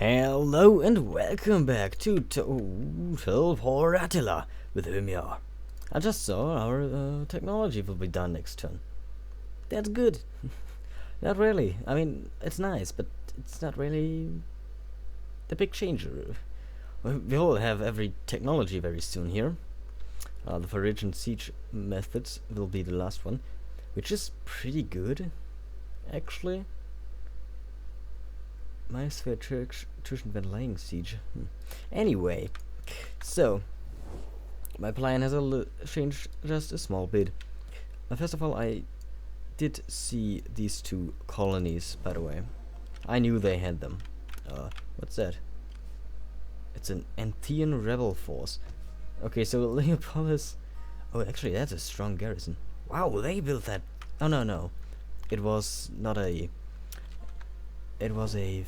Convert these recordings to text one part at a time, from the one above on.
Hello and welcome back to Total War Attila with Himyar. I just saw our technology will be done next turn. That's good. Not really. I mean, it's nice, but it's not really the big changer. We'll have every technology very soon here. The Phrygian siege methods will be the last one, which is pretty good, actually. Nice for Tuschen van laying siege. Anyway, so my plan has changed just a small bit. First of all, I did see these two colonies, by the way. I knew they had them. What's that? It's an Anthian rebel force. Okay, so Leopolis... Oh, actually, that's a strong garrison. Wow, they built that... Oh, no. It was not a... It was a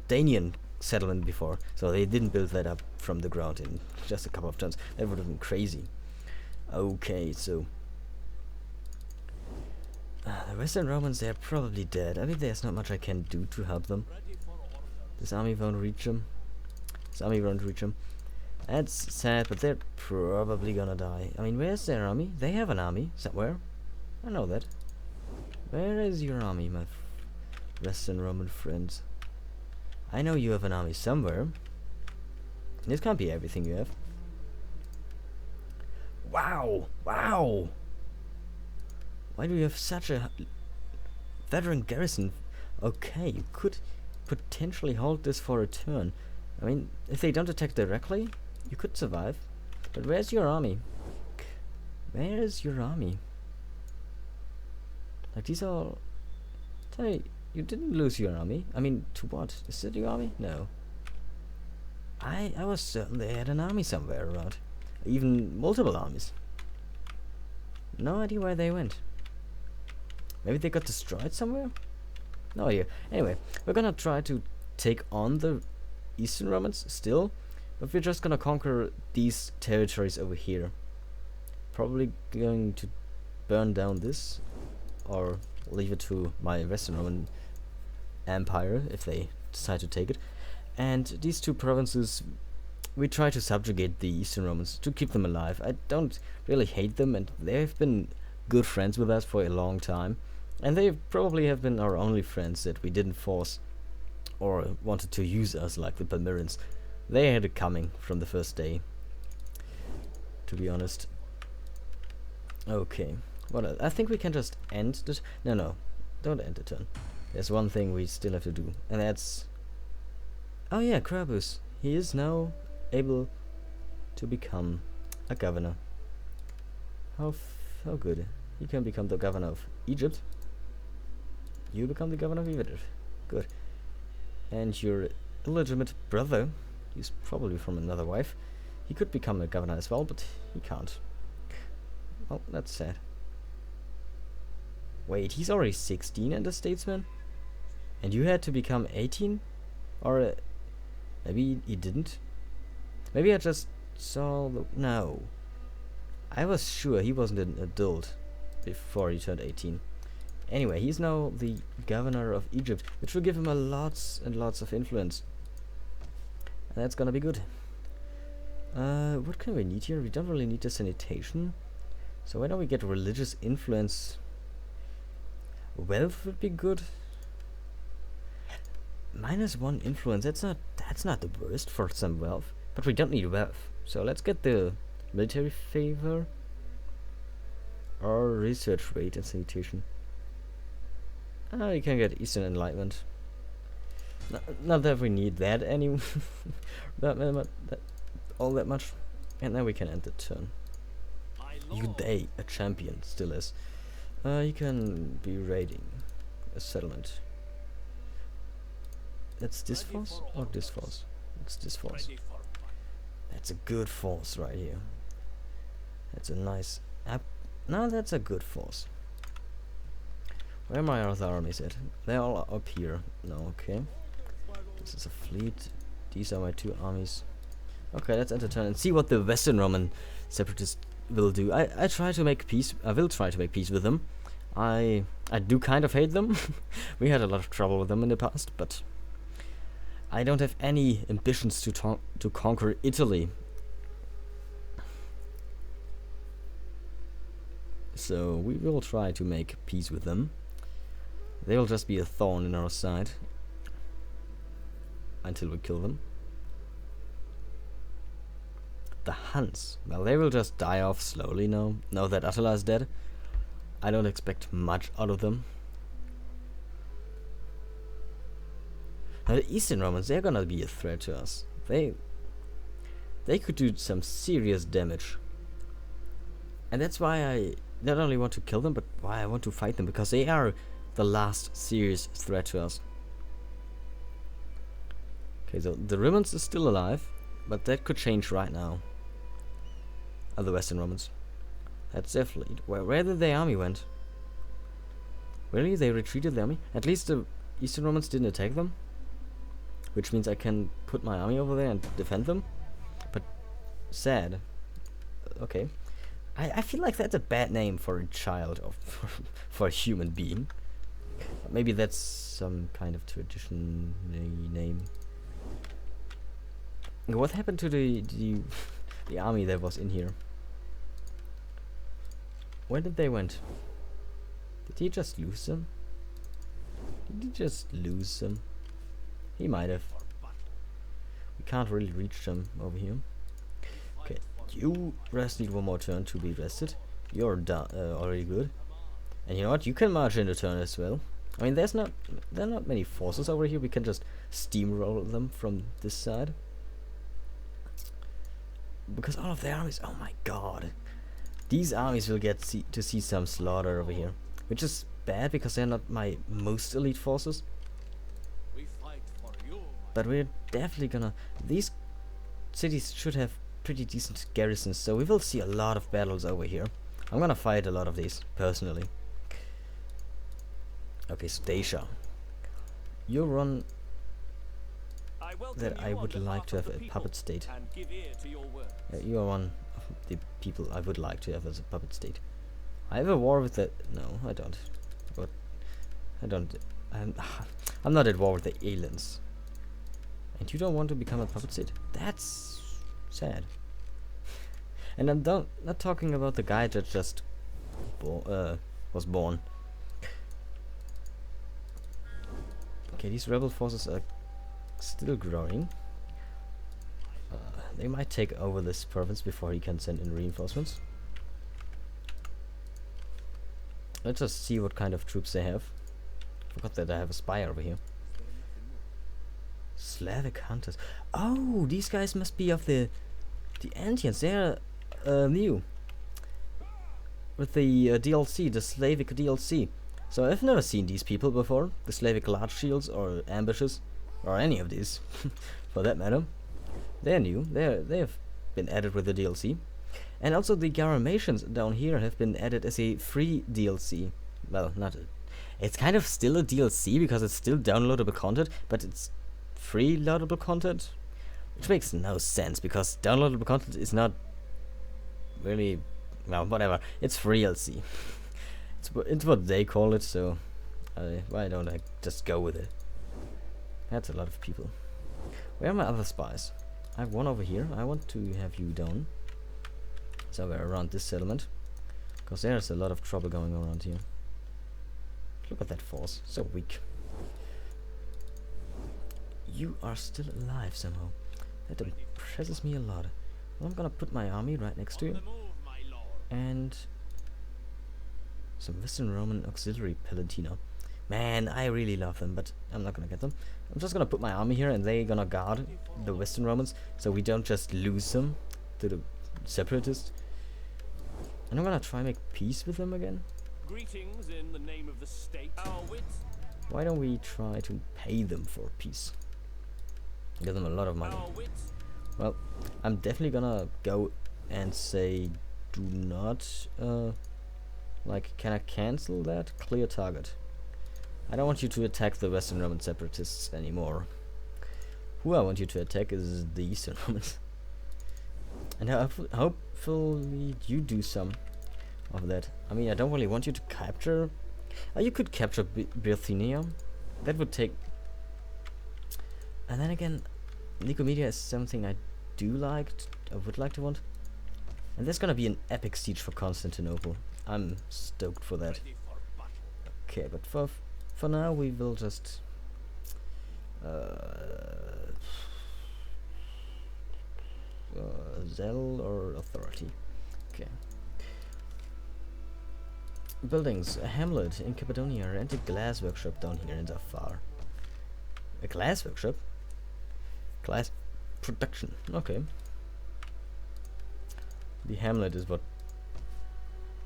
Danian settlement before, so they didn't build that up from the ground in just a couple of turns. That would have been crazy. Okay, so... the Western Romans, they're probably dead. I mean, there's not much I can do to help them. This army won't reach them. That's sad, but they're probably gonna die. I mean, where's their army? They have an army somewhere. I know that. Where is your army, my Western Roman friends? I know you have an army somewhere. This can't be everything you have. Wow! Why do you have such a veteran garrison? Okay, you could potentially hold this for a turn. I mean, if they don't attack directly, you could survive. But where's your army? Where is your army? Like, these are... Tell me, you didn't lose your army. I mean, to what? Is it your army? No. I was certain they had an army somewhere around. Even multiple armies. No idea where they went. Maybe they got destroyed somewhere? No idea. Anyway, we're gonna try to take on the Eastern Romans still, but we're just gonna conquer these territories over here. Probably going to burn down this, or leave it to my Western Roman Empire if they decide to take it. And these two provinces, we try to subjugate the Eastern Romans to keep them alive. I don't really hate them, and they've been good friends with us for a long time, and they probably have been our only friends that we didn't force or wanted to use us like the Palmyrans. They had it coming from the first day, to be honest. Okay, what else? I think we can just end the... No, don't end the turn. There's one thing we still have to do, and that's... Oh yeah, Krabus. He is now able to become a governor. How good. He can become the governor of Egypt. You become the governor of Egypt. Good. And your illegitimate brother, he's probably from another wife, he could become a governor as well, but he can't. Well, that's sad. Wait, he's already 16 and a statesman? And you had to become 18? Or maybe he didn't? Maybe I just saw the... No. I was sure he wasn't an adult before he turned 18. Anyway, he's now the governor of Egypt, which will give him a lots and lots of influence. And that's gonna be good. What can we need here? We don't really need the sanitation. So why don't we get religious influence? Wealth would be good. -1 influence, that's not the worst for some wealth. But we don't need wealth. So let's get the military favor or research rate and sanitation. You can get Eastern Enlightenment. Not that we need that any all that much. And then we can end the turn. Uday, a champion, still is. You can be raiding a settlement. That's this force or this force? It's this force. That's a good force right here. That's a nice no, that's a good force. Where are my other armies at? They're all up here. No, okay. This is a fleet. These are my two armies. Okay, let's enter turn and see what the Western Roman separatists will do. I try to make peace. I will try to make peace with them. I do kind of hate them. We had a lot of trouble with them in the past, but I don't have any ambitions to conquer Italy. So we will try to make peace with them. They will just be a thorn in our side until we kill them. The Huns, well, they will just die off slowly now that Attila is dead. I don't expect much out of them. Now the Eastern Romans, they're gonna be a threat to us. They could do some serious damage. And that's why I not only want to kill them, but why I want to fight them, because they are the last serious threat to us. Okay, so the Romans is still alive, but that could change right now. The Western Romans. That's their fleet. Where did the army went? Really? They retreated the army? At least the Eastern Romans didn't attack them? Which means I can put my army over there and defend them? But sad. Okay. I feel like that's a bad name for a child or for a human being. Maybe that's some kind of tradition name. What happened to the army that was in here? Where did they went? Did he just lose them? Did he just lose them? He might have. We can't really reach them over here. Okay, you rest need one more turn to be rested. You're done, already good. And you know what? You can march in a turn as well. I mean, there are not many forces over here. We can just steamroll them from this side. Because all of their armies, oh my god. These armies will get to see some slaughter over here. Which is bad because they're not my most elite forces. But we're definitely gonna... These cities should have pretty decent garrisons, so we will see a lot of battles over here. I'm gonna fight a lot of these, personally. Okay, Statia. You run... that I would like to have a puppet state. Yeah, you are one of the people I would like to have as a puppet state. I have a war with the... No, I don't. But I don't... I'm not at war with the aliens. And you don't want to become a puppet state? That's sad. And I'm not talking about the guy that just was born. Okay, these rebel forces are still growing. They might take over this province before he can send in reinforcements. Let's just see what kind of troops they have. Forgot that I have a spy over here. Slavic hunters. Oh, these guys must be of the Antians. They're new with the DLC, the Slavic DLC. So I've never seen these people before. The Slavic large shields or ambushes, or any of these, for that matter. They're new. They have been added with the DLC, and also the Garamations down here have been added as a free DLC. Well, not. It's kind of still a DLC because it's still downloadable content, but it's free loadable content, which makes no sense because downloadable content is not really, well, whatever. It's free DLC. It's what they call it, so why don't I just go with it? That's a lot of people. Where are my other spies? I have one over here. I want to have you down somewhere around this settlement, because there's a lot of trouble going around here. Look at that force, so weak. You are still alive somehow. That impresses me a lot. Well, I'm gonna put my army right next to you. And some Western Roman auxiliary Palatina. Man, I really love them, but I'm not gonna get them. I'm just gonna put my army here and they're gonna guard the Western Romans, so we don't just lose them to the separatists. And I'm gonna try and make peace with them again. Greetings in the name of the state. Why don't we try to pay them for peace? Give them a lot of money. Well, I'm definitely gonna go and say, do not, like, can I cancel that? Clear target. I don't want you to attack the Western Roman separatists anymore. Who I want you to attack is the Eastern Romans. And hopefully you do some of that. I mean, I don't really want you to capture... you could capture Bithynia. That would take... And then again, Nicomedia is something I do like, I would like to want. And there's gonna be an epic siege for Constantinople. I'm stoked for that. Ready for battle. Okay, but for now we will just Zell or authority. Okay. Buildings, a hamlet in Cappadocia and a glass workshop down here in Zafar. A glass workshop? Glass production. Okay. The hamlet is what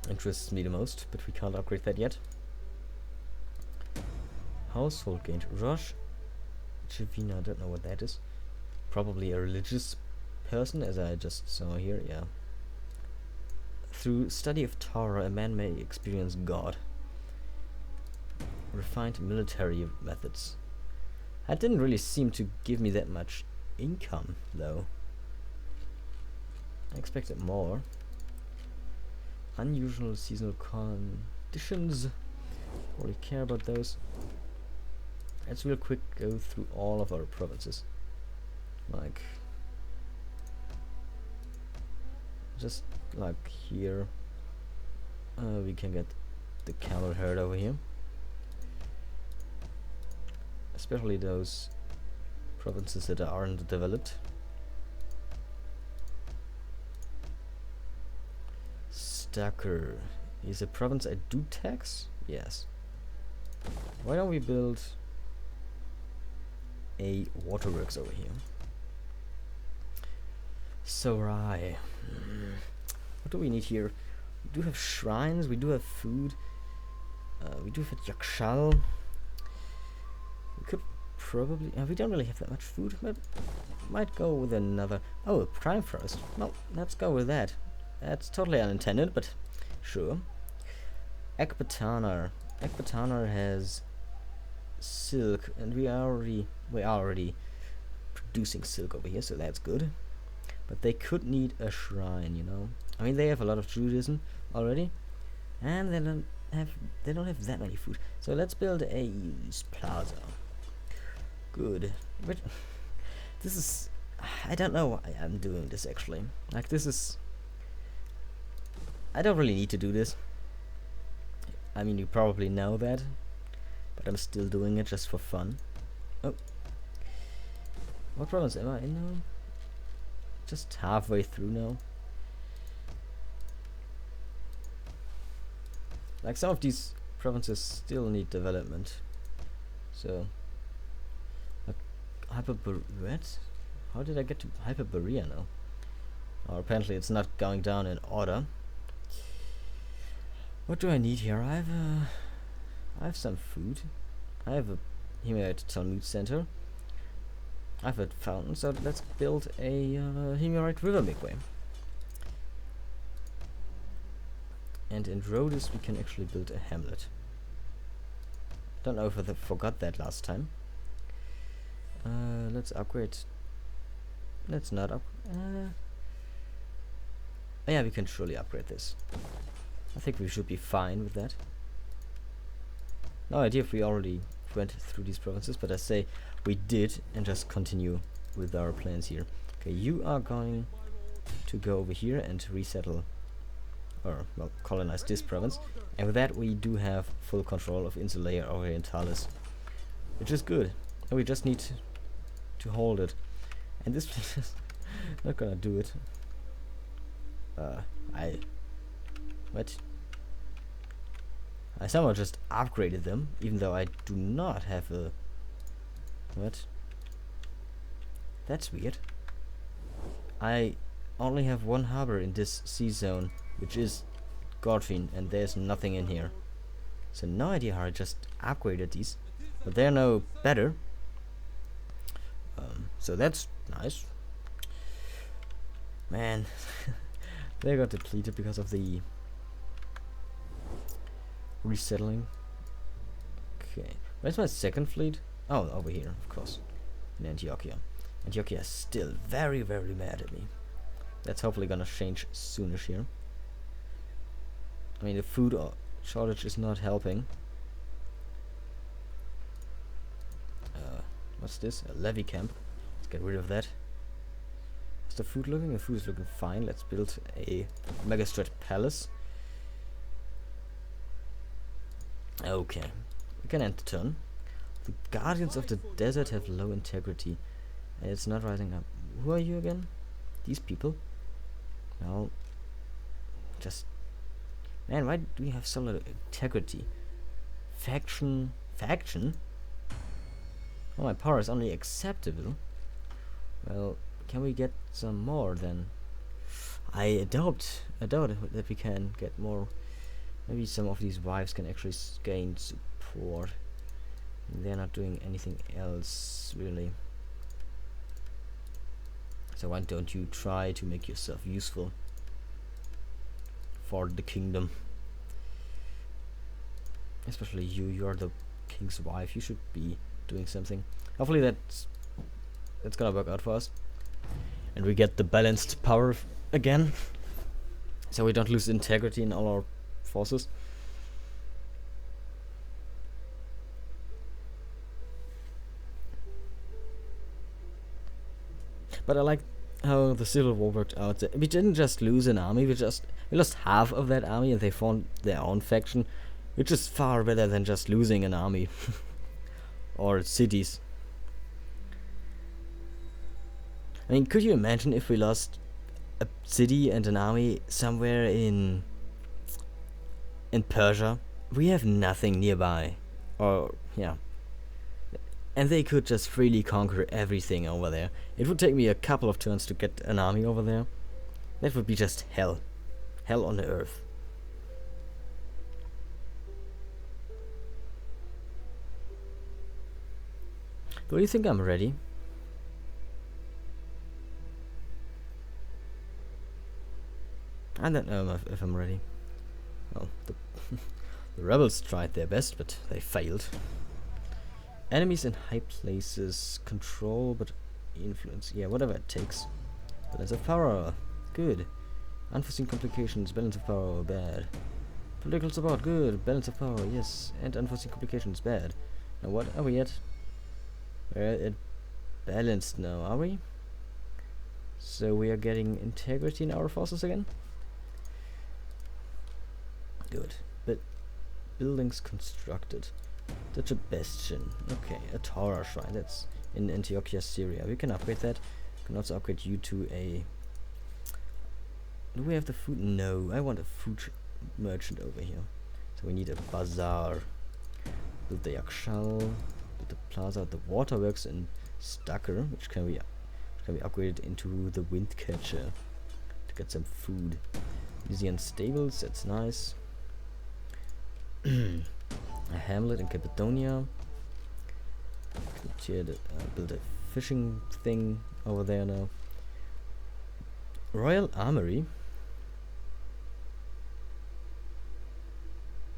interests me the most, but we can't upgrade that yet. Household gained. Rosh Chivina, I don't know what that is. Probably a religious person, as I just saw here, yeah. Through study of Torah, a man may experience God. Refined military methods. That didn't really seem to give me that much income, though. I expected more. Unusual seasonal conditions. Already care about those. Let's real quick go through all of our provinces. Like, just like here, we can get the camel herd over here. Especially those provinces that aren't developed. Stucker is a province I do tax? Yes. Why don't we build a waterworks over here? Sorai. What do we need here? We do have shrines, we do have food, we do have a yakshal. We could probably... we don't really have that much food, but might go with another... Oh, a prime forest. Well, let's go with that. That's totally unintended, but sure. Ekbatanar. Ekbatanar has silk, and we are already producing silk over here, so that's good. But they could need a shrine, you know. I mean, they have a lot of Judaism already, and they don't have that many food. So let's build a plaza. Good. But this is... I don't know why I'm doing this, actually. Like, this is... I don't really need to do this. I mean, you probably know that, but I'm still doing it just for fun. Oh. What province am I in now? Just halfway through now. Like, some of these provinces still need development. So, like, what? How did I get to Hyperborea now? Or apparently it's not going down in order. What do I need here? I have some food. I have a Himyar Talmud Center. I have a fountain, so let's build a Himyarite river midway. And in Rhodes we can actually build a hamlet. Don't know if I forgot that last time. Let's upgrade. Let's not up. Yeah, we can surely upgrade this. I think we should be fine with that. No idea if we already went through these provinces, but I say we did, and just continue with our plans here. Okay, you are going to go over here and resettle, or well, colonize this province, and with that we do have full control of Insulae Orientalis, which is good. And we just need to hold it, and this place is not gonna do it. What? I somehow just upgraded them, even though I do not have a... What? That's weird. I only have one harbor in this sea zone, which is Godfin, and there's nothing in here. So no idea how I just upgraded these, but they're no better. So that's nice. Man, they got depleted because of the resettling. Okay, where's my second fleet? Oh, over here, of course, in Antiochia. Antiochia is still very, very mad at me. That's hopefully gonna change soonish here. I mean, the food shortage is not helping. What's this? A levy camp. Let's get rid of that. How's the food looking? The food is looking fine. Let's build a Megastrat palace. Okay. We can end the turn. The Guardians of the Desert have low integrity. And it's not rising up. Who are you again? These people? Well, just... Man, why do we have so little integrity? Faction? Oh, my power is only acceptable. Well, can we get some more then? I doubt that we can get more. Maybe some of these wives can actually gain support. They're not doing anything else really. So why don't you try to make yourself useful for the kingdom? Especially you. You're the king's wife. You should be doing something. Hopefully that's gonna work out for us, and we get the balanced power again, so we don't lose integrity in all our forces. But I like how the Civil War worked out. We didn't just lose an army, we lost half of that army and they formed their own faction, which is far better than just losing an army or cities. I mean, could you imagine if we lost a city and an army somewhere in Persia? We have nothing nearby. Or, yeah. And they could just freely conquer everything over there. It would take me a couple of turns to get an army over there. That would be just hell. Hell on the earth. Do you think I'm ready? I don't know if I'm ready. Well, the rebels tried their best, but they failed. Enemies in high places, control, but influence. Yeah, whatever it takes. Balance of power, good. Unforeseen complications, balance of power, bad. Political support, good. Balance of power, yes. And unforeseen complications, bad. Now what are we at? We're at balanced now, are we? So we are getting integrity in our forces again? Good. But buildings constructed. Such a bastion. Okay, a Torah shrine. That's in Antiochia, Syria. We can upgrade that. We can also upgrade you to a... Do we have the food? No, I want a food merchant over here. So we need a bazaar. Build the Yakshal. Build the plaza. The waterworks in Stucker, which can be upgraded into the Windcatcher to get some food. Lysian stables. That's nice. A hamlet in Cappadocia. Build a fishing thing over there now. Royal Armory.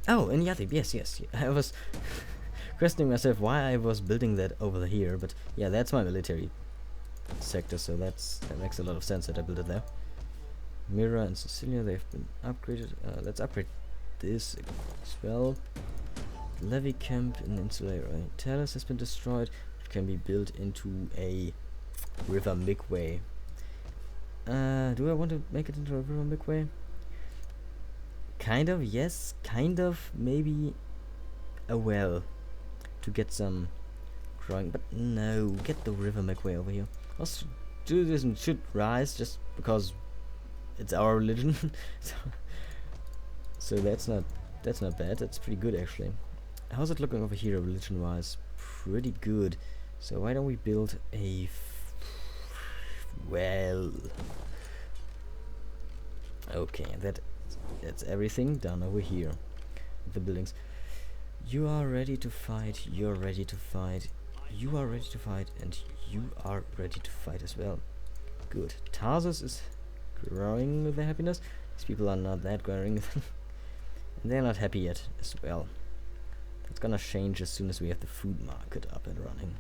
Oh, in Yatib, yes. I was questioning myself why I was building that over here, but yeah, that's my military sector, so that makes a lot of sense that I built it there. Mira and Sicilia, they've been upgraded. Let's upgrade this as well. Levy camp in Insular Talos has been destroyed. It can be built into a river Migway. Do I want to make it into a river Migway? Kind of, yes. Kind of, maybe a well to get some growing. But no, get the river Migway over here. Also, Judaism should rise just because it's our religion. So that's not bad. That's pretty good actually. How's it looking over here religion-wise? Pretty good. So why don't we build a well? Okay, that's everything done over here. The buildings. You are ready to fight. You're ready to fight. You are ready to fight, and you are ready to fight as well. Good. Tarsus is growing with their happiness. These people are not that growing, and they're not happy yet as well. It's gonna change as soon as we have the food market up and running.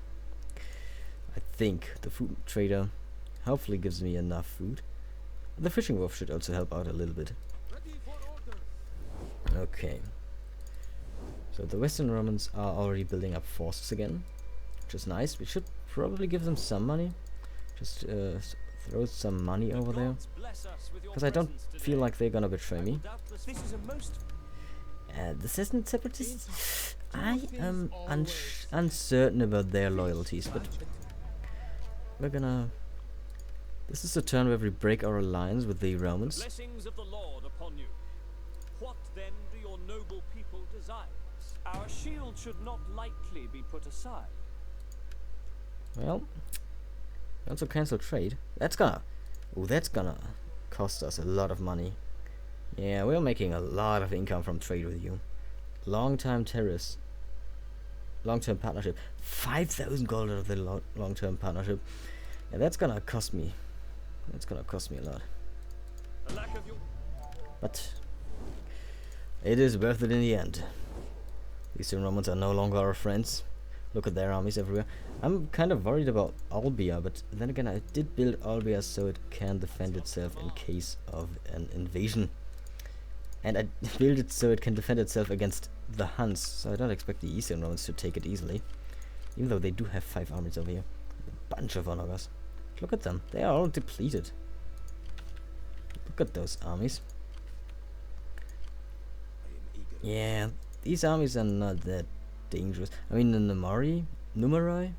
I think the food trader hopefully gives me enough food. The fishing wharf should also help out a little bit. Okay. So the Western Romans are already building up forces again. which is nice. We should probably give them some money. Just throw some money over there, because I don't feel like they're gonna betray me. The Cessna Separatists, I am uncertain about their loyalties, but we're gonna... This is the turn where we break our alliance with the Romans. Blessings of the Lord upon you. What then do your noble people desire? Our shield should not lightly be put aside. Well, also cancel trade. That's gonna cost us a lot of money. Yeah, we're making a lot of income from trade with you. Long-term terrorists. Long-term partnership. 5,000 gold out of the long-term partnership. Yeah, that's gonna cost me. That's gonna cost me a lot. But it is worth it in the end. These Romans are no longer our friends. Look at their armies everywhere. I'm kind of worried about Albia, but then again, I did build Albia so it can defend itself in case of an invasion. And I built it so it can defend itself against the Huns, so I don't expect the Eastern Romans to take it easily. Even though they do have 5 armies over here. A bunch of onagers. Look at them, they are all depleted. Look at those armies. Yeah, these armies are not that dangerous. I mean, the Numeri,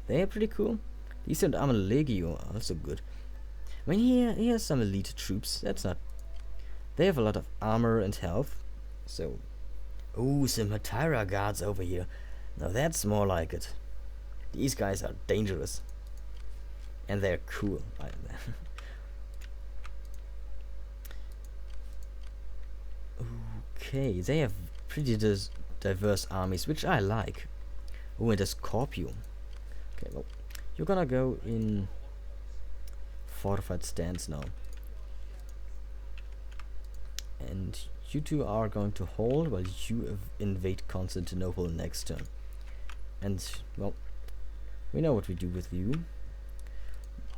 they are pretty cool. The Eastern Army Legio are also good. I mean, he has some elite troops. That's not... They have a lot of armor and health. So... Ooh, some Himyar guards over here. Now that's more like it. These guys are dangerous. And they're cool. Okay, they have pretty diverse armies, which I like. Oh, and a Scorpio. Okay, well, you're gonna go in fortified stance now. And you two are going to hold while you invade Constantinople next turn. And, well, we know what we do with you.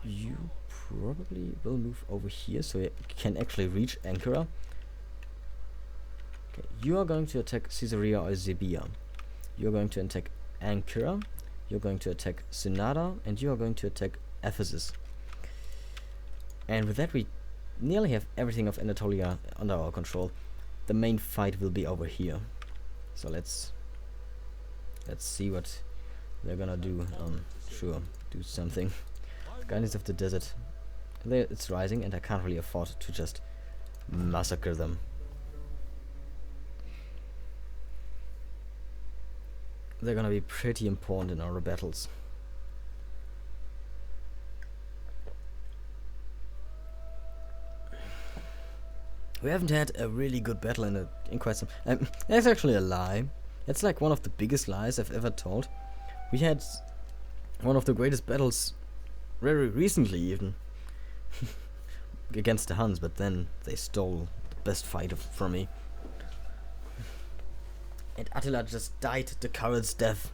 You probably will move over here so you can actually reach Ankara. Okay, you are going to attack Caesarea or Zebia. You are going to attack Ankara. You're going to attack Synada, and you are going to attack Ephesus. And with that, we nearly have everything of Anatolia under our control. The main fight will be over here. So let's see what they're gonna do. Sure, do something. Guardians of the Desert. It's rising, and I can't really afford to just massacre them. They're gonna be pretty important in our battles. We haven't had a really good battle in quite some... that's actually a lie. That's like one of the biggest lies I've ever told. We had one of the greatest battles very recently even. Against the Huns, but then they stole the best fight from me. And Attila just died the coward's death.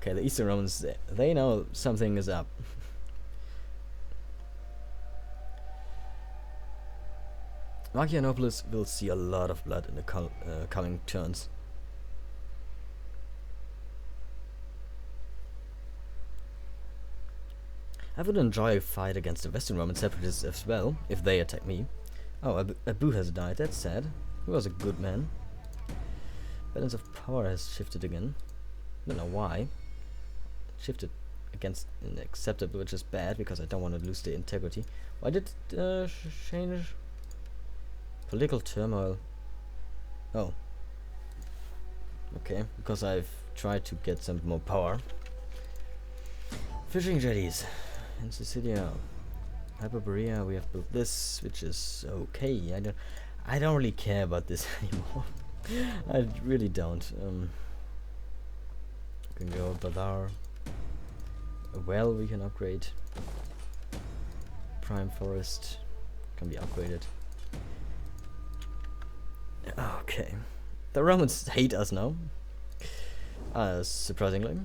Okay, the Eastern Romans, they know something is up. Marcianopolis will see a lot of blood in the coming turns. I would enjoy a fight against the Western Roman separatists as well, if they attack me. Oh, Abu has died, that's sad. He was a good man. Balance of power has shifted again. I don't know why. It shifted against unacceptable, which is bad, because I don't want to lose the integrity. Why did it change? Political turmoil. Oh. Okay, because I've tried to get some more power. Fishing jetties. In Sicilia. Hyperborea, we have built this, which is okay. I don't really care about this anymore. I really don't. We can go Badar. A well we can upgrade. Prime Forest can be upgraded. Okay. The Romans hate us now. Surprisingly.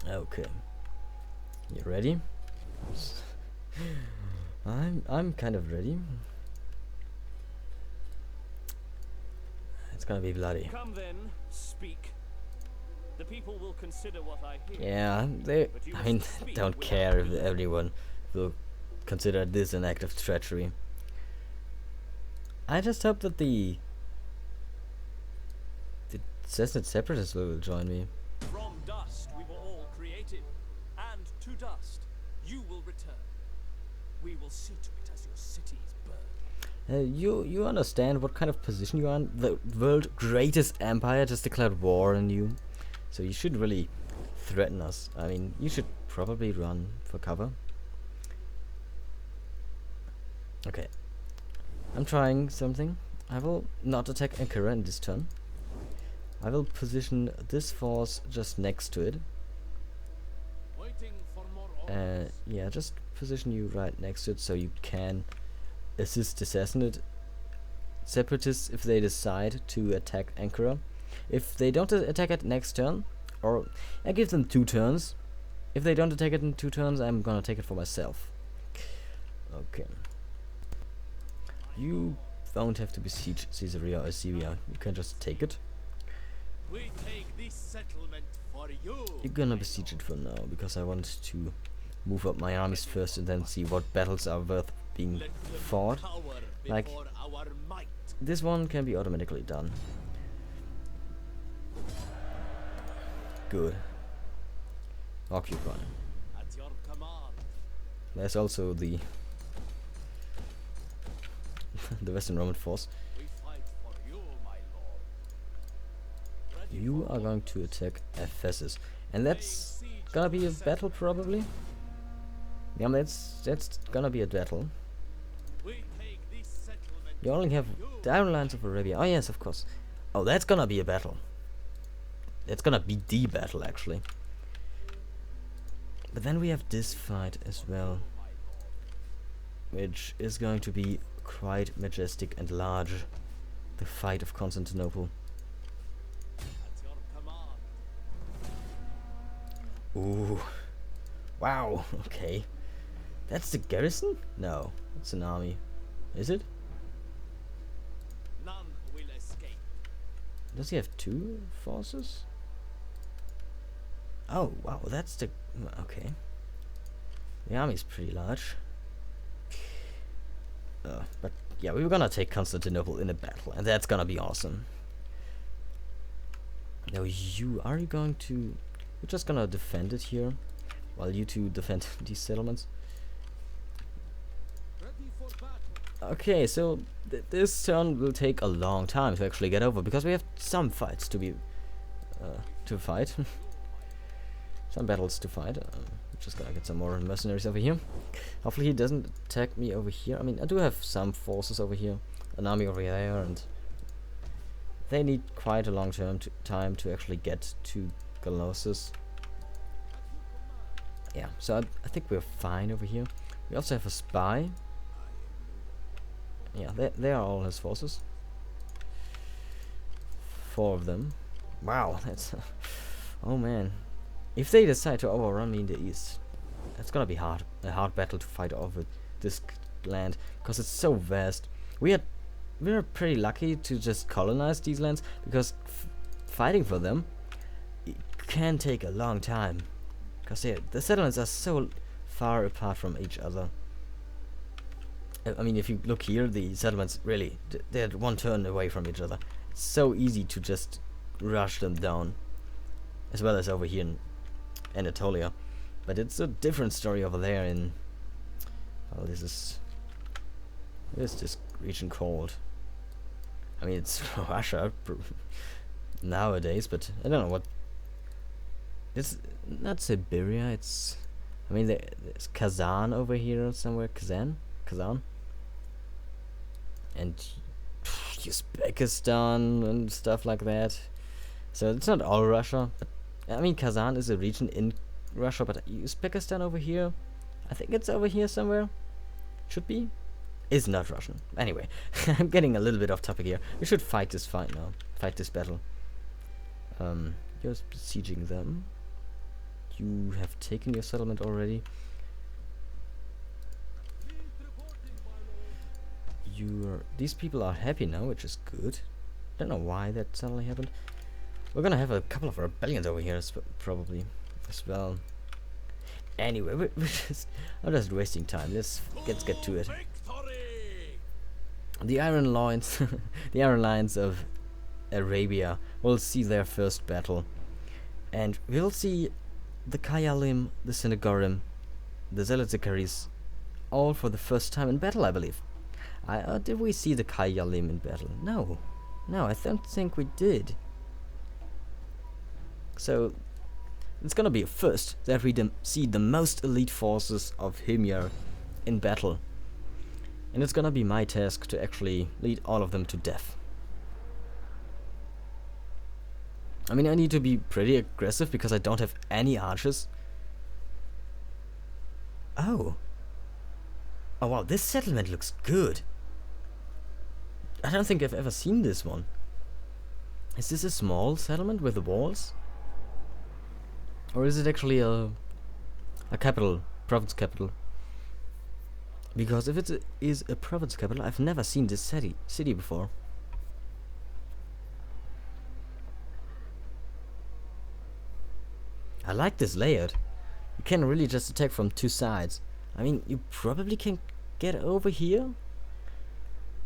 Okay. You ready? I'm kind of ready. It's gonna be bloody. Come then, speak. The people will consider what I hear. Yeah, they. But you I mean, must speak don't without care if delay. everyone will consider this an act of treachery. I just hope that the Cessnate separatists will join me. From dust we were all created, and to dust you will return. We will see to it as your cities burn. You understand what kind of position you are in? The world's greatest empire just declared war on you, so you shouldn't really threaten us. I mean, you should probably run for cover. Okay, I'm trying something. I will not attack Ankara in this turn. I will position this force just next to it. Waiting for more Yeah, just position you right next to it so you can assist the Sassanid separatists if they decide to attack Ankara. If they don't attack it next turn, or I give them 2 turns. If they don't attack it in 2 turns, I'm gonna take it for myself. Okay. You don't have to besiege Caesarea or Syria. You can just take it. We take this settlement for you. You're gonna besiege it for now because I want to move up my armies first and then see what battles are worth being fought. Like our might. this one can be automatically done. Good. Occupy. At your command. There's also the the Western Roman force. We fight for you, my lord. Ready You for are going to attack Ephesus, and that's gonna be a battle probably. Yeah, that's gonna be a battle. We take this settlement. You only have the Iron Lines of Arabia. Oh yes, of course. Oh, that's gonna be a battle. That's gonna be the battle actually. But then we have this fight as well, which is going to be quite majestic and large. The fight of Constantinople. At your command. Ooh. Wow, okay. That's the garrison? No, it's an army. Is it? None will escape. Does he have 2 forces? Oh, wow, that's the... Okay. The army's pretty large. But yeah, we were gonna take Constantinople in a battle, and that's gonna be awesome. Now are you going to... You're just gonna defend it here, while you two defend these settlements? Ready for battle. Okay, so this turn will take a long time to actually get over, because we have some fights to be... to fight. Some battles to fight. Just gonna get some more mercenaries over here. Hopefully he doesn't attack me over here. I mean, I do have some forces over here, an army over there, and they need quite a long time to actually get to Galossus. Yeah, so I think we're fine over here. We also have a spy. Yeah, they are all his forces. 4 of them. Wow, that's... oh man. If they decide to overrun me in the east, that's gonna be a hard battle to fight over this land, because it's so vast. We're pretty lucky to just colonize these lands, because fighting for them it can take a long time, because the settlements are so far apart from each other. I mean, if you look here, the settlements really they're 1 turn away from each other. It's so easy to just rush them down, as well as over here in Anatolia. But it's a different story over there in... Oh, what is this region called? I mean, it's Russia nowadays, but I don't know what... It's not Siberia, it's... I mean, there's Kazan over here somewhere. Kazan? And Uzbekistan and stuff like that. So it's not all Russia, but I mean, Kazan is a region in Russia, but Uzbekistan over here, I think it's over here somewhere. Should be. Is not Russian. Anyway, I'm getting a little bit off topic here. We should fight this fight now. Fight this battle. You're besieging them. You have taken your settlement already. These people are happy now, which is good. Don't know why that suddenly happened. We're gonna have a couple of rebellions over here probably as well. Anyway, I'm just wasting time. Let's get to it. The Iron Lions, the Iron Lions of Arabia will see their first battle, and we'll see the Kayalim, the Senegorim, the Zealot all for the first time in battle, I believe. Did we see the Kayalim in battle? No, I don't think we did. So it's gonna be a first that we see the most elite forces of Himyar in battle. And it's gonna be my task to actually lead all of them to death. I mean, I need to be pretty aggressive because I don't have any archers. Oh wow, this settlement looks good. I don't think I've ever seen this one. Is this a small settlement with the walls? Or is it actually a capital, province capital? Because if it is a province capital, I've never seen this city before. I like this layout. You can really just attack from two sides. I mean, you probably can get over here,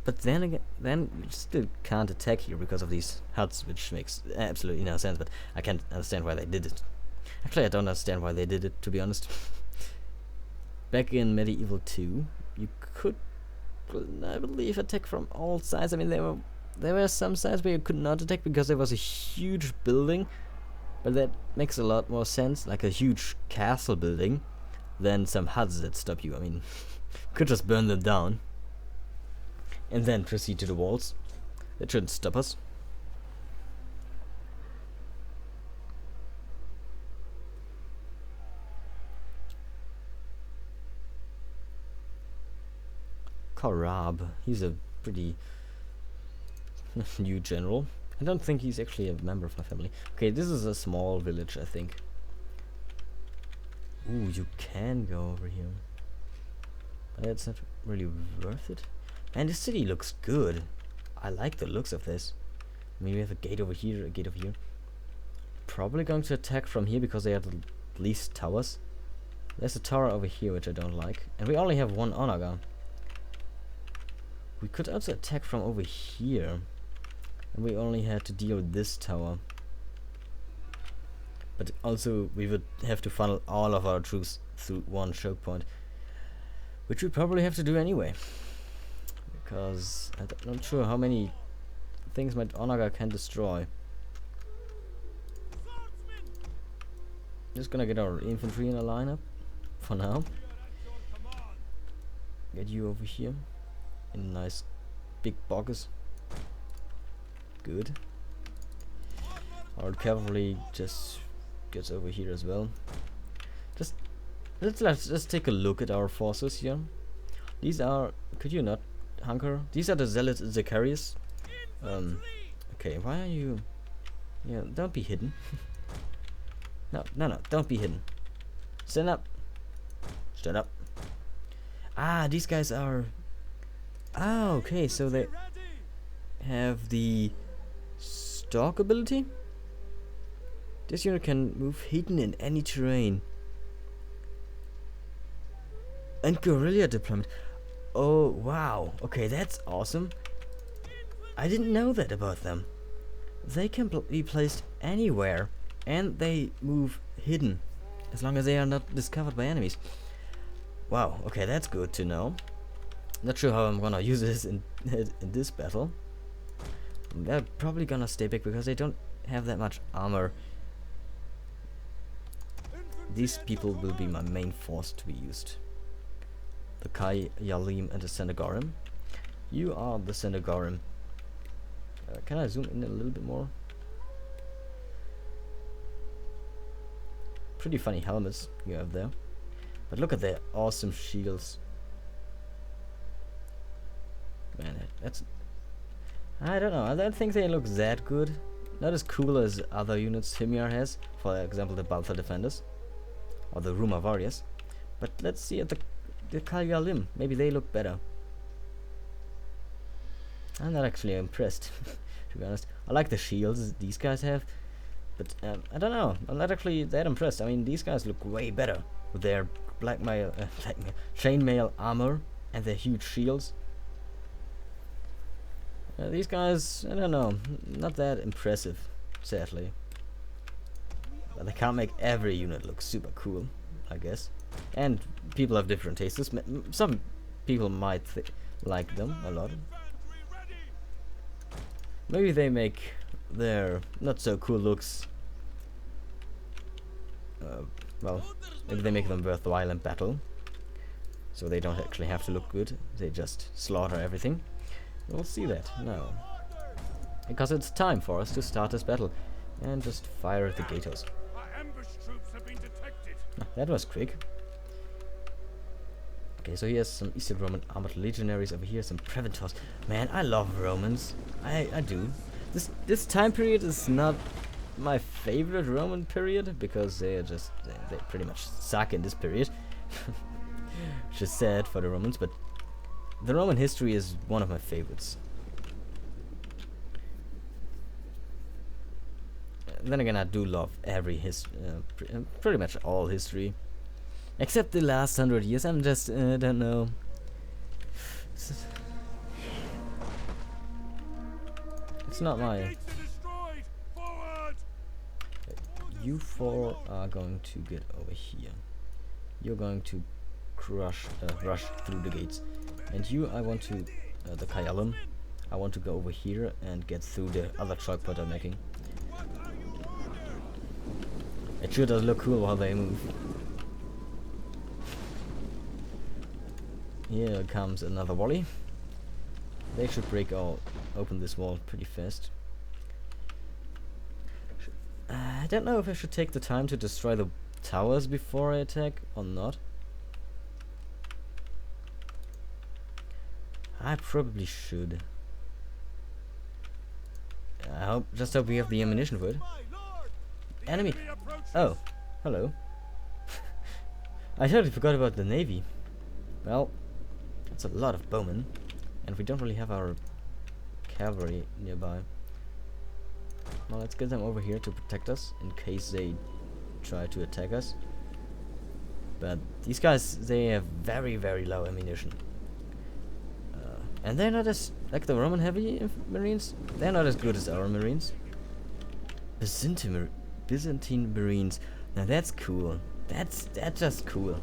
but then again, you still can't attack here because of these huts, which makes absolutely no sense. But I can't understand why they did it. Actually, I don't understand why they did it, to be honest. Back in Medieval 2, you could, I believe, attack from all sides. I mean, there were some sides where you could not attack because there was a huge building, but that makes a lot more sense, like a huge castle building, than some huts that stop you. I mean, could just burn them down and then proceed to the walls. That shouldn't stop us. Karab, he's a pretty new general. I don't think he's actually a member of my family. Okay, this is a small village, I think. Ooh, you can go over here. But it's not really worth it. And the city looks good. I like the looks of this. I mean, we have a gate over here, a gate over here. Probably going to attack from here because they have the least towers. There's a tower over here which I don't like. And we only have one honor gun. We could also attack from over here. And we only had to deal with this tower. But also we would have to funnel all of our troops through one choke point. Which we probably have to do anyway. Because I'm not sure how many things my Onaga can destroy. Just gonna get our infantry in a lineup for now. Get you over here in nice big boxes. Good. Our cavalry just gets over here as well. Let's just take a look at our forces here. These are, could you not hunker? These are the zealots Zacharias. Okay, why are you? Yeah, don't be hidden. No, don't be hidden. Stand up. Stand up. Ah, these guys are. Ah, okay, so they have the stalk ability. This unit can move hidden in any terrain. And guerrilla deployment. Oh wow, okay, that's awesome. I didn't know that about them. They can be placed anywhere and they move hidden as long as they are not discovered by enemies. Wow, okay, that's good to know. Not sure how I'm gonna use this in this battle. They're probably gonna stay back because they don't have that much armor. These people will be my main force to be used. The Kai, Yalim and the Senegorim. You are the Senegorim. Can I zoom in a little bit more? Pretty funny helmets you have there. But look at their awesome shields. Man, that's... I don't know, I don't think they look that good. Not as cool as other units Himyar has. For example, the Baltha Defenders. Or the Ruma Warriors. But let's see at the Kalyalim. Maybe they look better. I'm not actually impressed. to be honest. I like the shields these guys have, but I don't know. I'm not actually that impressed. I mean, these guys look way better with their chainmail armor and their huge shields. These guys, I don't know, not that impressive, sadly. But they can't make every unit look super cool, I guess. And people have different tastes. Some people might like them a lot. Maybe they make their not so cool looks, well, maybe they make them worthwhile in battle, so they don't actually have to look good. They just slaughter everything. We'll see that now, because it's time for us to start this battle and just fire at the gators. That was quick. Okay, so here's some Eastern Roman armored legionaries. Over here some Preventors. Man, I love Romans. I do. This time period is not my favorite Roman period, because they pretty much suck in this period. Which is sad for the Romans, but the Roman history is one of my favorites. Then again, I do love every pretty much all history, except the last 100 years. I'm just don't know. It's not my. You four are going to get over here. You're going to rush through the gates, and you, I want to the Kayalum. I want to go over here and get through the other choke point I'm making. It sure does look cool while they move. Here comes another volley. They should break open this wall pretty fast. I don't know if I should take the time to destroy the towers before I attack or not. I probably should. Just hope we have the ammunition for it. Enemy! Oh, hello. I totally forgot about the navy. Well, it's a lot of bowmen, and we don't really have our cavalry nearby. Well, let's get them over here to protect us in case they try to attack us. But these guys, they have very, very low ammunition. And they're not as, like the Roman heavy marines, they're not as good as our marines. Byzantine marines, now that's cool. That's just cool.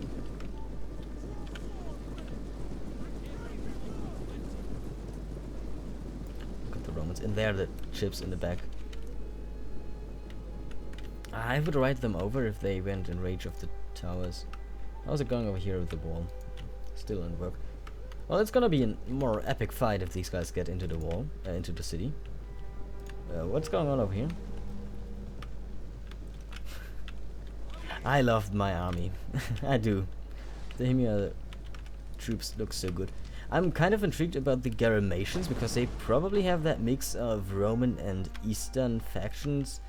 Look at the Romans, and there are the ships in the back. I would ride them over if they went in range of the towers. How's it going over here with the wall? Still in work. Well, it's gonna be a more epic fight if these guys get into the wall, into the city. What's going on over here? I love my army. I do. The Himyar troops look so good. I'm kind of intrigued about the Garamations, because they probably have that mix of Roman and Eastern factions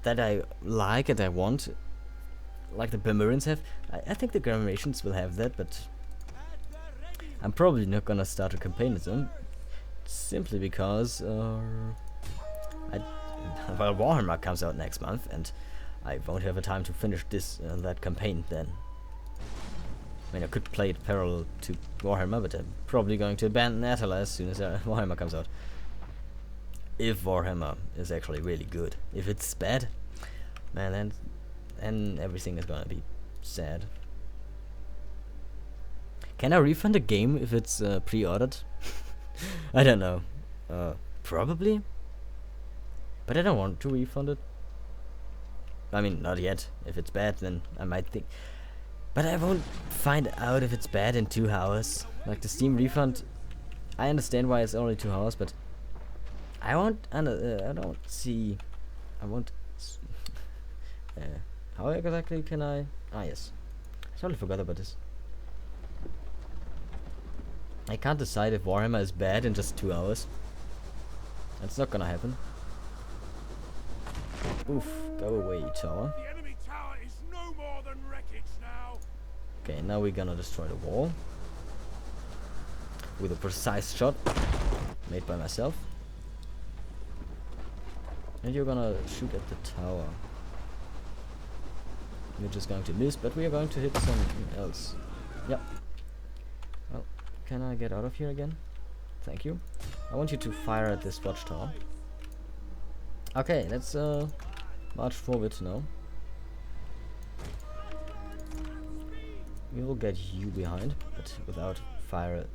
that I like and I want, like the Barbarians have. I think the Garamations will have that, but I'm probably not gonna start a campaign with them, simply because well, Warhammer comes out next month, and I won't have a time to finish that campaign then. I mean, I could play it parallel to Warhammer, but I'm probably going to abandon Attila as soon as Warhammer comes out. If Warhammer is actually really good. If it's bad, man, then everything is gonna be sad. Can I refund a game if it's pre-ordered? I don't know. Probably. But I don't want to refund it. I mean, not yet. If it's bad, then I might think. But I won't find out if it's bad in 2 hours. Like the Steam refund, I understand why it's only 2 hours, but I won't. I don't see. I won't. How exactly can I? Ah, yes. I totally forgot about this. I can't decide if Warhammer is bad in just 2 hours. That's not gonna happen. Oof, go away, tower. The enemy tower is no more than wreckage now. Okay, now we're gonna destroy the wall with a precise shot made by myself. And you're gonna shoot at the tower. You're just going to miss, but we are going to hit something else. Yep. Well, can I get out of here again? Thank you. I want you to fire at this watchtower. Okay, let's march forward now. We will get you behind, but without fire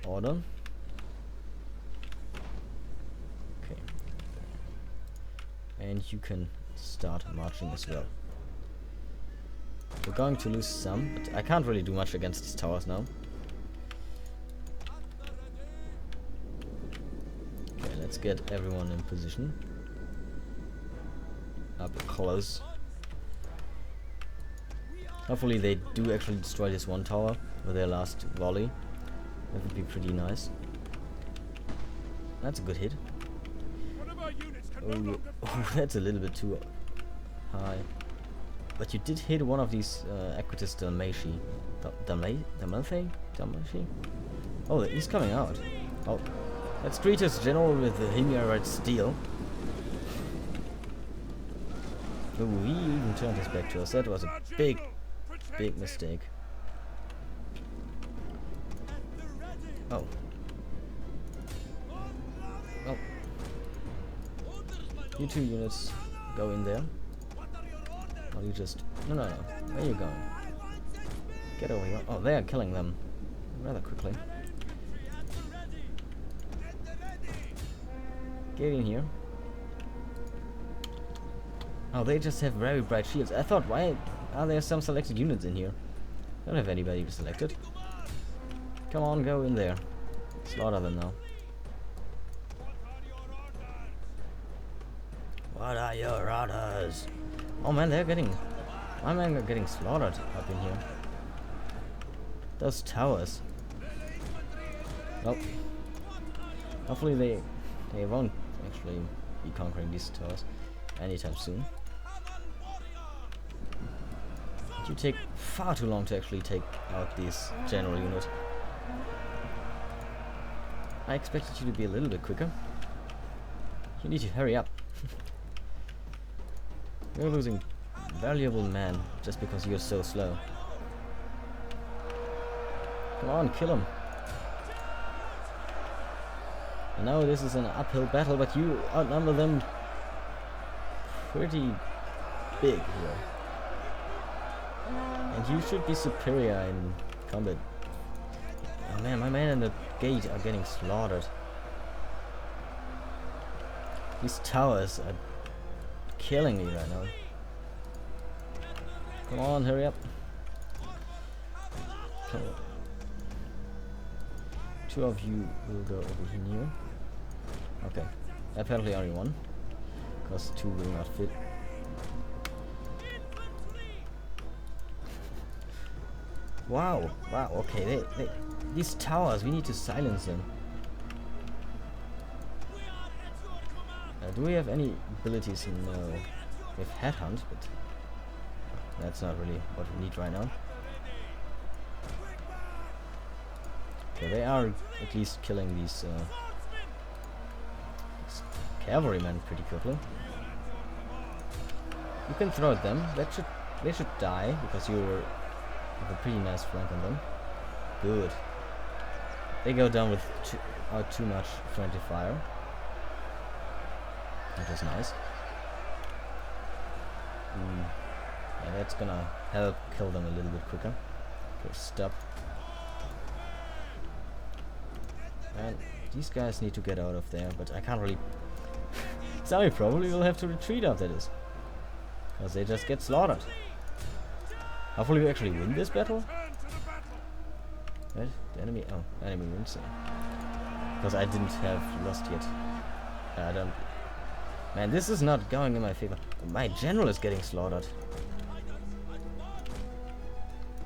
order. Okay. And you can start marching as well. We're going to lose some, but I can't really do much against these towers now. Okay, let's get everyone in position. Up close. Hopefully they do actually destroy this one tower with their last volley. That would be pretty nice. That's a good hit. Oh, that's a little bit too high. But you did hit one of these Equitus Dalmatiae. Dalmatiae? Oh, he's coming out. Oh, let's greet his general with the Himyar red steel. Oh, he even turned his back to us. That was a big mistake. Oh. Oh. You 2 units go in there. Or you just... No. Where are you going? Get over here. Oh, they are killing them rather quickly. Get in here. Oh, they just have very bright shields. I thought, why are there some selected units in here? I don't have anybody selected. Come on, go in there. Slaughter them now. What are your orders? Oh man, my men are getting slaughtered up in here. Those towers. Well, hopefully they won't actually be conquering these towers anytime soon. You take far too long to actually take out this general unit. I expected you to be a little bit quicker. You need to hurry up. You're losing valuable men just because you're so slow. Come on, kill him. I know this is an uphill battle, but you outnumber them pretty big here. And you should be superior in combat. Oh man, my men in the gate are getting slaughtered. These towers are killing me right now. Come on, hurry up. Come on. 2 of you will go over here. Okay, apparently only 1, because 2 will not fit. Wow, okay, these towers, we need to silence them. Do we have any abilities? No. We have Headhunt, but that's not really what we need right now. Okay, they are at least killing these cavalrymen pretty quickly. You can throw at them. They should die because you have a pretty nice flank on them. Good. They go down with too much friendly fire. That was nice. Yeah, that's gonna help kill them a little bit quicker. Okay, stop. And these guys need to get out of there, but I can't really... Sorry, probably will have to retreat after this. Because they just get slaughtered. Hopefully we actually win this battle. Right? The enemy... Oh, enemy wins. Because I didn't have lost yet. I don't... Man, this is not going in my favor. My general is getting slaughtered.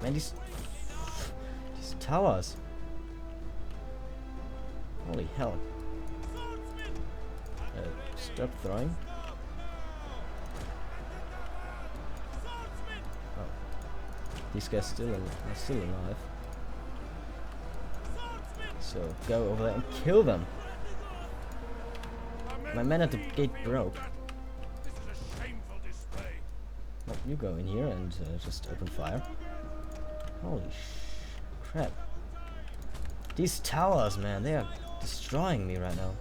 Man, these towers. Holy hell. Stop throwing. Oh. These guys are still alive. So go over there and kill them. My man at the gate broke. This is a shameful display. Well, you go in here and just open fire. Holy crap. These towers, man, they are destroying me right now.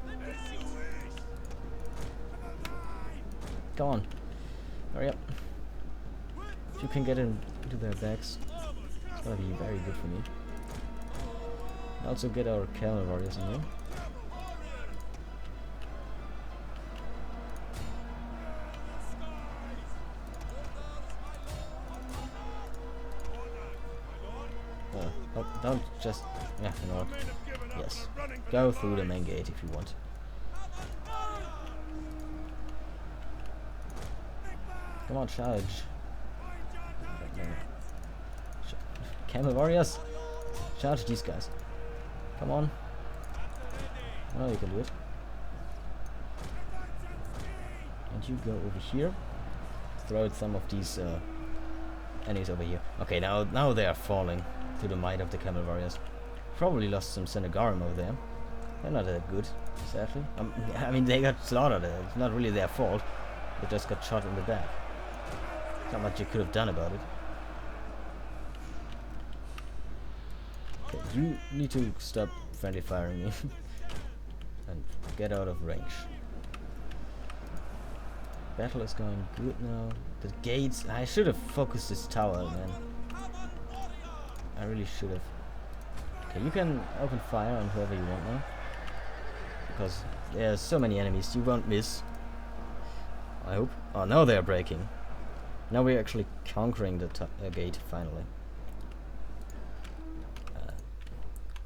Come on. Hurry up. If you can get into their backs, it's gonna be very good for me. Also get our cavalry warriors in here. Oh, don't just... Yeah, you know what? Yes. Go through the main gate if you want. Come on, charge. Camel warriors! Charge these guys. Come on. Oh, you can do it. And you go over here. Throw out some of these enemies over here. Okay, now they are falling to the might of the camel warriors. Probably lost some Senegarum over there. They're not that good, sadly. I mean, they got slaughtered. It's not really their fault. They just got shot in the back. Not much you could have done about it. Okay, you need to stop friendly firing me and get out of range. Battle is going good now. The gates. I should have focused this tower, man. I really should have. Okay, you can open fire on whoever you want now, because there's so many enemies you won't miss. I hope. Oh, now they are breaking. Now we're actually conquering the gate finally.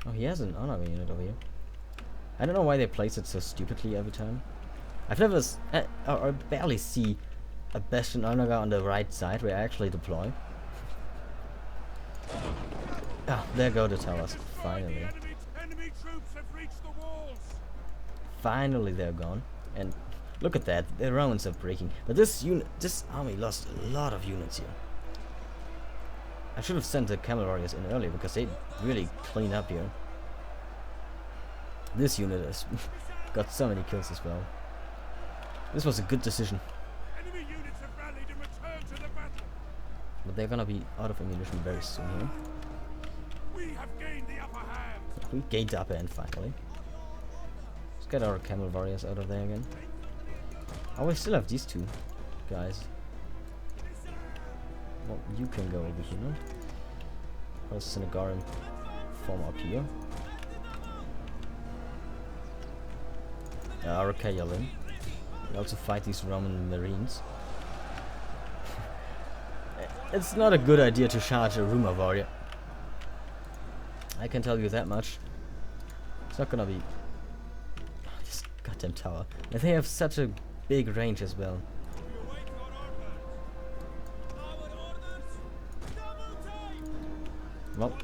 Oh, he has an honor unit over here. I don't know why they place it so stupidly every time. I've never or barely see a Bastion honor on the right side where I actually deploy. Ah, there go the towers. Finally. Enemy troops have reached the walls. Finally they're gone. And look at that, the Romans are breaking. But this army lost a lot of units here. I should have sent the camel warriors in earlier because they really clean up here. This unit has got so many kills as well. This was a good decision. Enemy units have rallied and returned to the battle. But they're gonna be out of ammunition very soon here. We have gained the upper hand. Yeah, we gained the upper end finally. Let's get our camel warriors out of there again. Oh, we still have these two guys. Well, you can go over here now. I'll Senegarum form up here. Our Kayalin. We also fight these Roman Marines. It's not a good idea to charge a Rumor warrior. I can tell you that much. It's not gonna be... Oh, this goddamn tower. And they have such a big range as well. Well,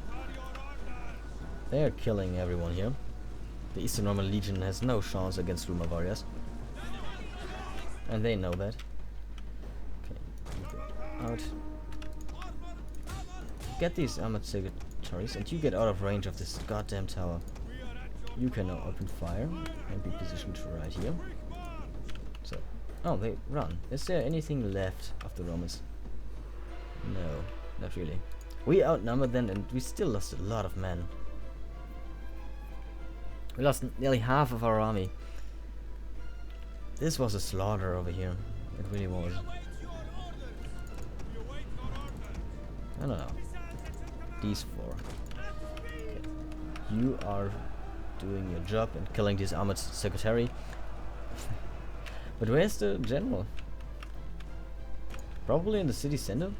they are killing everyone here. The Eastern Roman Legion has no chance against Rumor warriors. And they know that. Okay, out. Get these armored secretaries and you get out of range of this goddamn tower. You can now open fire and be positioned right here. So, oh, they run. Is there anything left of the Romans? No, not really. We outnumbered them and we still lost a lot of men. We lost nearly half of our army. This was a slaughter over here. It really was. No. These four. Okay. You are doing your job and killing this armored secretary. But where's the general? Probably in the city center?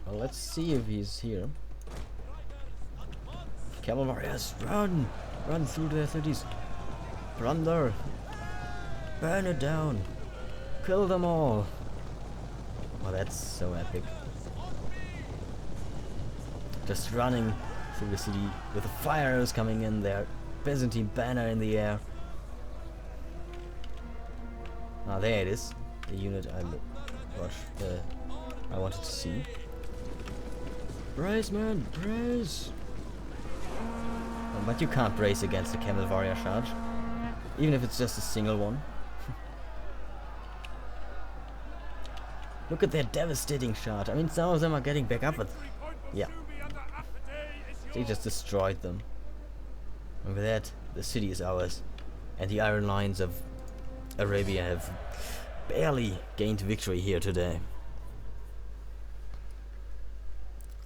Well, let's see if he's here. Camel warriors, run! Run through their cities. Plunder! Burn it down! Kill them all! Oh, that's so epic. Just running through the city with the fire arrows coming in there. Byzantine banner in the air. Ah, there it is. The unit I wanted to see. Brace, man! Brace! But you can't brace against the Camel Warrior charge. Even if it's just a single one. Look at their devastating charge. I mean, some of them are getting back up, but yeah. They just destroyed them. And with that, the city is ours. And the Iron Lions of Arabia have barely gained victory here today.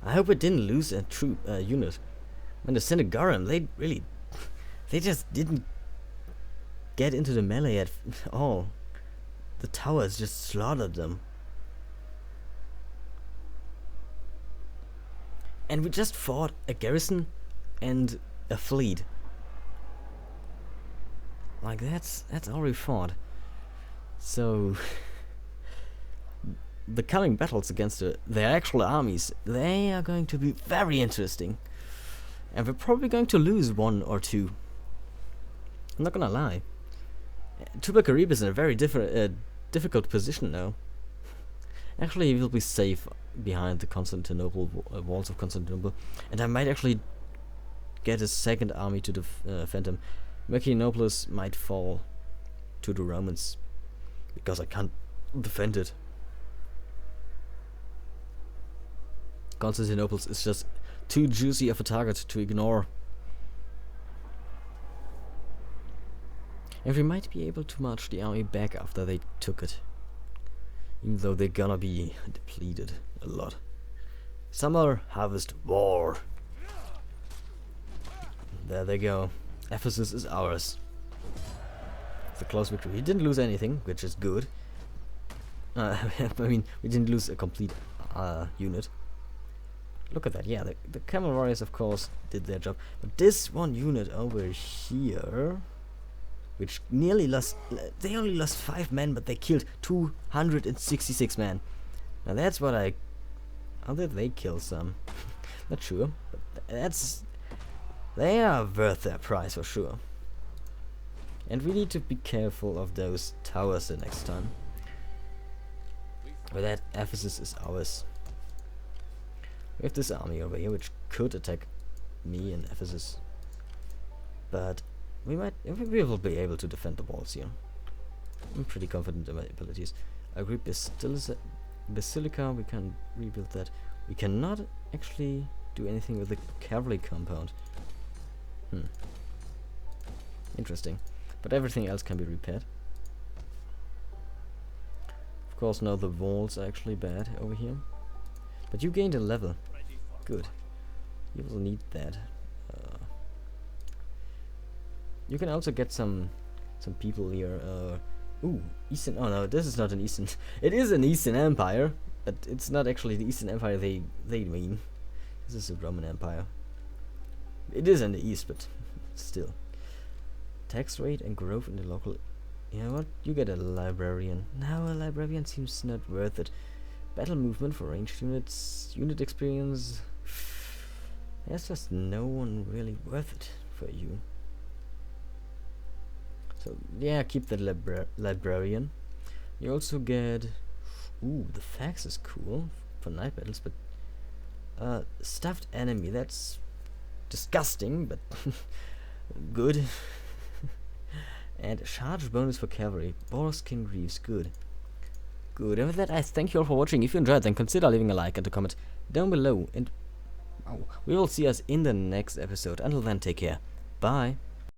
I hope it didn't lose a troop unit. When the Senegarum, they just didn't get into the melee at all. The towers just slaughtered them. And we just fought a garrison and a fleet. Like that's all we fought. So the coming battles against their actual armies, they are going to be very interesting. And we're probably going to lose one or two. I'm not gonna lie. Tubal-Caryb is in a very difficult position now. Actually, he will be safe behind the Constantinople walls of Constantinople, and I might actually get a second army to defend him. Mykinopolis might fall to the Romans because I can't defend it. Constantinople is just too juicy of a target to ignore. And we might be able to march the army back after they took it. Even though they're gonna be depleted a lot. Summer Harvest War. There they go. Ephesus is ours. It's a close victory. He didn't lose anything, which is good. I mean, we didn't lose a complete unit. Look at that. Yeah, the Camel Warriors, of course, did their job. But this one unit over here, which nearly lost... They only lost 5 men, but they killed 266 men. Now that's what I... How did they kill some? Not sure. But that's... They are worth their price for sure. And we need to be careful of those towers the next time. But that Ephesus is ours. We have this army over here which could attack me in Ephesus. But we will be able to defend the walls here. I'm pretty confident in my abilities. I agree, Basilica, we can rebuild that. We cannot actually do anything with the cavalry compound. Interesting. But everything else can be repaired. Of course, now the walls are actually bad over here. But you gained a level. Good. You will need that. You can also get some people here. Ooh, Eastern. Oh no, this is not an Eastern. It is an Eastern Empire, but it's not actually the Eastern Empire they mean. This is the Roman Empire. It is in the East, but still. Tax rate and growth in the local. You know what? You get a librarian. Now a librarian seems not worth it. Battle movement for ranged units. Unit experience. There's just no one really worth it for you. So yeah, keep the librarian. You also get... Ooh, the fax is cool for night battles, but... stuffed enemy, that's... disgusting, but... good. And charge bonus for cavalry. Boros King Reeves, good. Good, and with that I thank you all for watching. If you enjoyed, then consider leaving a like and a comment down below. And we will see us in the next episode. Until then, take care. Bye.